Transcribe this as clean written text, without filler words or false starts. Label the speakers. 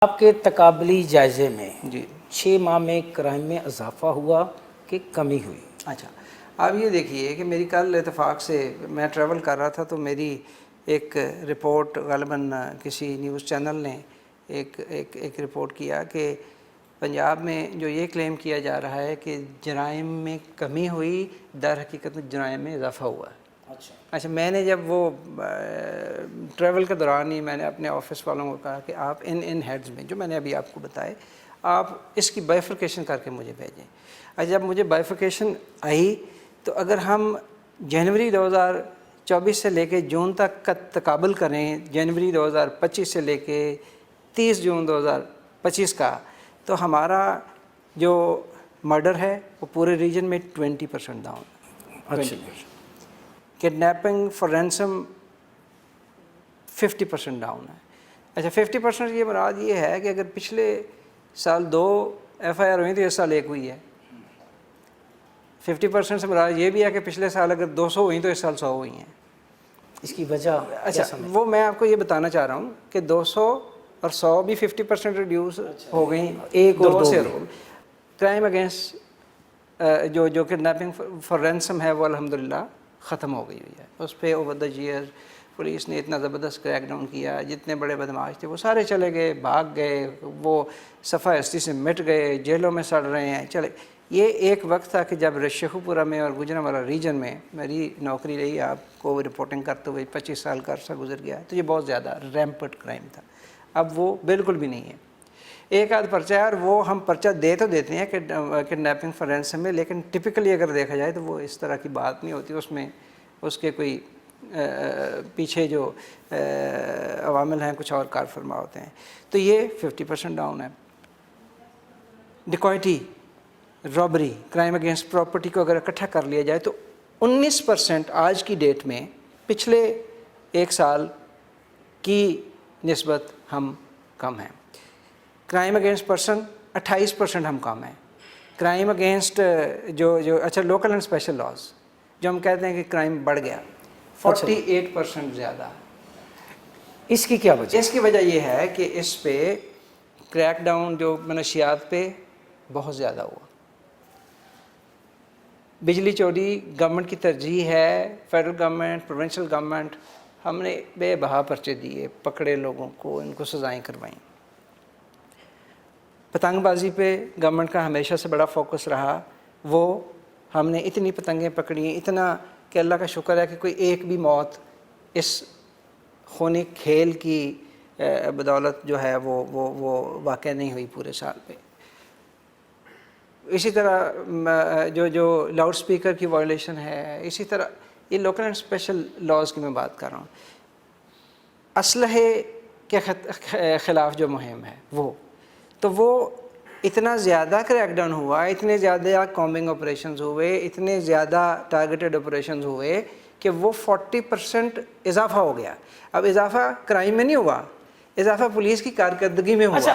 Speaker 1: آپ کے تقابلی جائزے میں
Speaker 2: جی
Speaker 1: 6 ماہ میں کرائم میں اضافہ ہوا کہ کمی ہوئی؟
Speaker 2: اچھا، آپ یہ دیکھیے کہ میری کل اتفاق سے میں ٹریول کر رہا تھا تو میری ایک رپورٹ غالباً کسی نیوز چینل نے ایک رپورٹ کیا کہ پنجاب میں جو یہ کلیم کیا جا رہا ہے کہ جرائم میں کمی ہوئی، در حقیقت میں جرائم میں اضافہ ہوا ہے۔ اچھا، میں نے جب وہ ٹریول کے دوران ہی میں نے اپنے آفس والوں کو کہا کہ آپ ان ہیڈز میں جو میں نے ابھی آپ کو بتائے آپ اس کی بائیفرکیشن کر کے مجھے بھیجیں۔ اچھا، جب مجھے بائیفرکیشن آئی تو اگر ہم جنوری 2024 سے لے کے جون تک کا تقابل کریں، جنوری 2025 سے لے کے 30 جون 2025 کا، تو ہمارا جو مرڈر ہے وہ پورے ریجن میں 20% ڈاؤن ہے۔
Speaker 1: اچھا،
Speaker 2: کڈنیپنگ فار رینسم 50% ڈاؤن ہے۔ اچھا، 50% یہ مراد یہ ہے کہ اگر پچھلے سال 2 FIR ہوئی تو اس سال 1 ہوئی ہے۔ 50% سے مراد یہ بھی ہے کہ پچھلے سال اگر 200 ہوئی تو اس سال 100 ہوئی ہیں۔
Speaker 1: اس کی وجہ
Speaker 2: اچھا، وہ میں آپ کو یہ بتانا چاہ رہا ہوں کہ 200 اور 100 بھی 50% ریڈیوس ہو گئی،
Speaker 1: ایک اور
Speaker 2: 2
Speaker 1: دو
Speaker 2: سے
Speaker 1: بھی۔
Speaker 2: کرائم اگینسٹ جو کڈنیپنگ فار رینسم ہے وہ الحمدللہ ختم ہو گئی ہوئی ہے۔ اس پہ اوور دا ایئر پولیس نے اتنا زبردست کریک ڈاؤن کیا، جتنے بڑے بدماش تھے وہ سارے چلے گئے، بھاگ گئے، وہ صفحہ ہستی سے مٹ گئے، جیلوں میں سڑ رہے ہیں۔ چلے، یہ ایک وقت تھا کہ جب شیخو پورہ میں اور گوجرانوالہ ریجن میں میری نوکری رہی، آپ کو رپورٹنگ کرتے ہوئے 25 سال کا عرصہ گزر گیا، تو یہ بہت زیادہ ریمپٹ کرائم تھا۔ اب وہ بالکل بھی نہیں ہے۔ ایک آدھ پرچہ ہے اور وہ ہم پرچہ دے تو دیتے ہیں کہ کڈنیپنگ فار رینسم میں، لیکن ٹپکلی اگر دیکھا جائے تو وہ اس طرح کی بات نہیں ہوتی، اس میں اس کے کوئی پیچھے جو عوامل ہیں کچھ اور کار فرما ہوتے ہیں۔ تو یہ 50% ڈاؤن ہے۔ ڈکوائٹی، رابری، کرائم اگینسٹ پراپرٹی کو اگر اکٹھا کر لیا جائے تو 19% آج کی ڈیٹ میں پچھلے 1 سال کی نسبت ہم کم ہیں۔ کرائم اگینسٹ پرسن 28% ہم کم ہیں۔ کرائم اگینسٹ جو اچھا لوکل اینڈ اسپیشل لاز جو ہم کہتے ہیں کہ کرائم بڑھ گیا، 48% زیادہ۔
Speaker 1: اس کی کیا وجہ؟
Speaker 2: اس کی وجہ یہ ہے کہ اس پہ کریک ڈاؤن جو منشیات پہ بہت زیادہ ہوا۔ بجلی چوری گورنمنٹ کی ترجیح ہے، فیڈرل گورنمنٹ، پروونشل گورنمنٹ، ہم نے بے بہا پرچے دیے، پکڑے لوگوں کو، ان کو سزائیں کروائیں۔ پتنگ بازی پہ گورنمنٹ کا ہمیشہ سے بڑا فوکس رہا، وہ ہم نے اتنی پتنگیں پکڑی، اتنا کہ اللہ کا شکر ہے کہ کوئی ایک بھی موت اس خونی کھیل کی بدولت جو ہے وہ واقع نہیں ہوئی پورے سال پہ۔ اسی طرح جو لاؤڈ سپیکر کی وائلیشن ہے، اسی طرح یہ لوکل اینڈ اسپیشل لاز کی میں بات کر رہا ہوں۔ اسلحے کے خلاف جو مہم ہے وہ اتنا زیادہ کریک ڈاؤن ہوا، اتنے زیادہ کامبنگ آپریشنز ہوئے، اتنے زیادہ ٹارگیٹڈ آپریشنز ہوئے کہ وہ 40% اضافہ ہو گیا۔ اب اضافہ کرائم میں نہیں ہوا، اضافہ پولیس کی کارکردگی میں ہوا۔